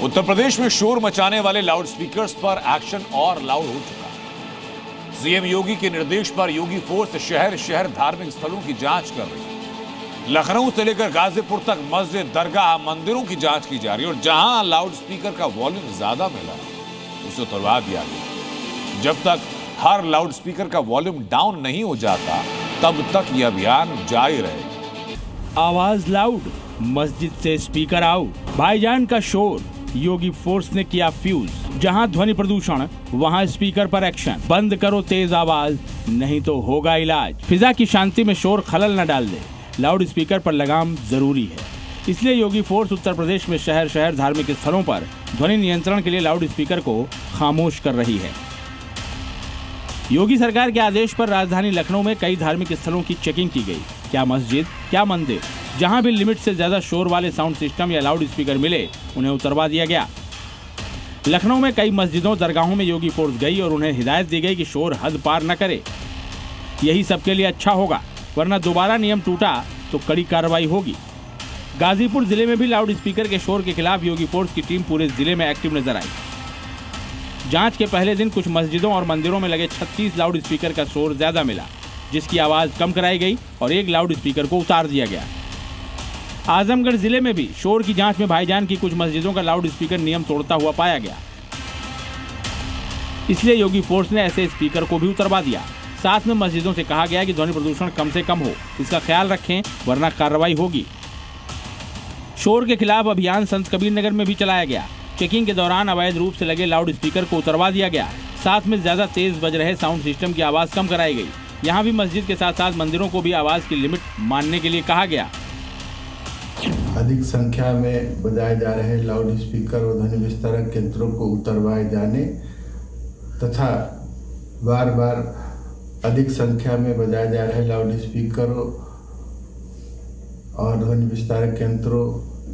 उत्तर प्रदेश में शोर मचाने वाले लाउड स्पीकर्स पर एक्शन और लाउड हो चुका है। सीएम योगी के निर्देश पर योगी फोर्स शहर शहर धार्मिक स्थलों की जांच कर रही है। लखनऊ से लेकर गाजीपुर तक मस्जिद, दरगाह, मंदिरों की जांच की जा रही है और जहां लाउड स्पीकर का वॉल्यूम ज्यादा मिला उसे उतरवा दिया गया। जब तक हर लाउड स्पीकर का वॉल्यूम डाउन नहीं हो जाता तब तक यह अभियान जारी रहेगा। आवाज लाउड, मस्जिद से स्पीकर आउट, भाईजान का शोर, योगी फोर्स ने किया फ्यूज। जहां ध्वनि प्रदूषण वहां स्पीकर पर एक्शन। बंद करो तेज आवाज, नहीं तो होगा इलाज। फिजा की शांति में शोर खलल न डाल दे, लाउड स्पीकर पर लगाम जरूरी है। इसलिए योगी फोर्स उत्तर प्रदेश में शहर शहर धार्मिक स्थलों पर ध्वनि नियंत्रण के लिए लाउड स्पीकर को खामोश कर रही है। योगी सरकार के आदेश पर राजधानी लखनऊ में कई धार्मिक स्थलों की चेकिंग की गई। क्या मस्जिद, क्या मंदिर, जहां भी लिमिट से ज्यादा शोर वाले साउंड सिस्टम या लाउड स्पीकर मिले उन्हें उतरवा दिया गया। लखनऊ में कई मस्जिदों, दरगाहों में योगी फोर्स गई और उन्हें हिदायत दी गई कि शोर हद पार न करे। यही सबके लिए अच्छा होगा, वरना दोबारा नियम टूटा तो कड़ी कार्रवाई होगी। गाजीपुर जिले में भी लाउड स्पीकर के शोर के खिलाफ योगी फोर्स की टीम पूरे जिले में एक्टिव नजर आई। जांच के पहले दिन कुछ मस्जिदों और मंदिरों में लगे 36 लाउड स्पीकर का शोर ज्यादा मिला, जिसकी आवाज कम कराई गई और एक लाउड स्पीकर को उतार दिया गया। आजमगढ़ जिले में भी शोर की जांच में भाईजान की कुछ मस्जिदों का लाउड स्पीकर नियम तोड़ता हुआ पाया गया। इसलिए योगी फोर्स ने ऐसे स्पीकर को भी उतरवा दिया। साथ में मस्जिदों से कहा गया कि ध्वनि प्रदूषण कम से कम हो, इसका ख्याल रखें वरना कार्रवाई होगी। शोर के खिलाफ अभियान संत कबीर नगर में भी चलाया गया। चेकिंग के दौरान अवैध रूप से लगे लाउड स्पीकर को उतरवा दिया गया। साथ में ज्यादा तेज बज रहे साउंड सिस्टम की आवाज कम कराई गई। यहाँ भी मस्जिद के साथ साथ मंदिरों को भी आवाज की लिमिट मानने के लिए कहा गया। अधिक संख्या में बजाए जा रहे लाउड स्पीकर और ध्वनि विस्तारक यंत्रों को उतरवाए जाने तथा बार बार अधिक संख्या में बजाए जा रहे लाउड स्पीकरों और ध्वनि विस्तारक यंत्रों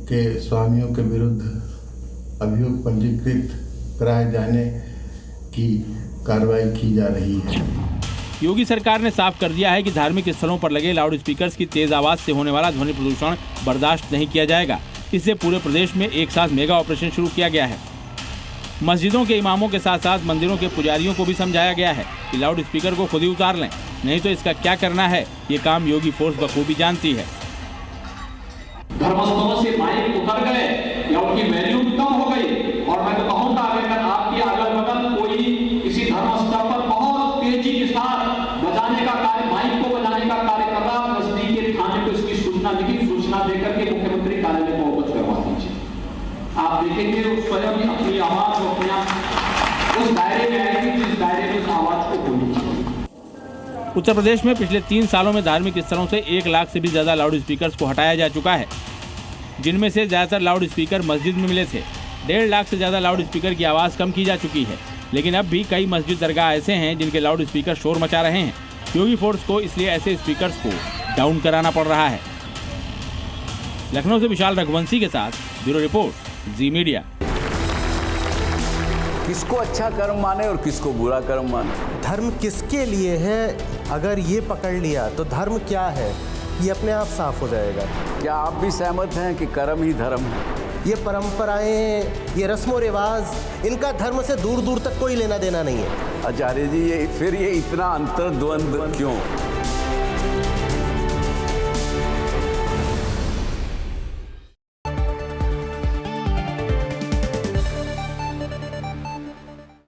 के स्वामियों के विरुद्ध अभियोग पंजीकृत कराए जाने की कार्रवाई की जा रही है। योगी सरकार ने साफ कर दिया है कि धार्मिक स्थलों पर लगे लाउड स्पीकर्स की तेज आवाज से होने वाला ध्वनि प्रदूषण बर्दाश्त नहीं किया जाएगा। इससे पूरे प्रदेश में एक साथ मेगा ऑपरेशन शुरू किया गया है। मस्जिदों के इमामों के साथ साथ मंदिरों के पुजारियों को भी समझाया गया है कि लाउड स्पीकर को खुद ही उतार लें, नहीं तो इसका क्या करना है ये काम योगी फोर्स बखूबी जानती है। धर्मस्थलों से माइक उतर गए या उनकी वैल्यू कम हो गई, और मैं तो कहूँगा अगर आपकी अगल बगल कोई किसी धर्मस्थल पर बहुत तेजी के साथ बजाने का कार्य, माइक को बजाने का कार्य कर रहा, नजदीक के थाने को इसकी सूचना लिखित सूचना देकर के मुख्यमंत्री कार्यालय को अवगत करवा दीजिए। आप देखेंगे स्वयं अपनी आवाज उस दायरे में आएगी जिस दायरे में उस आवाज को बोलनी चाहिए। उत्तर प्रदेश में पिछले 3 सालों में धार्मिक स्थलों से 1 लाख से भी ज्यादा लाउड स्पीकर्स को हटाया जा चुका है, जिनमें से ज्यादातर लाउड स्पीकर मस्जिद में मिले थे। 1.5 लाख से ज्यादा लाउड स्पीकर की आवाज कम की जा चुकी है, लेकिन अब भी कई मस्जिद, दरगाह ऐसे हैं जिनके लाउड स्पीकर शोर मचा रहे हैं। योगी फोर्स को इसलिए ऐसे स्पीकर्स को डाउन कराना पड़ रहा है। लखनऊ से विशाल रघुवंशी के साथ ब्यूरो रिपोर्ट, जी मीडिया। किसको अच्छा कर्म माने और किसको बुरा कर्म माने? धर्म किसके लिए है, अगर ये पकड़ लिया तो धर्म क्या है ये अपने आप साफ हो जाएगा। क्या आप भी सहमत हैं कि कर्म ही धर्म है? ये परंपराएं, ये रस्मों रिवाज, इनका धर्म से दूर दूर तक कोई लेना देना नहीं है। आचार्य जी, ये इतना अंतर्द्वंद क्यों?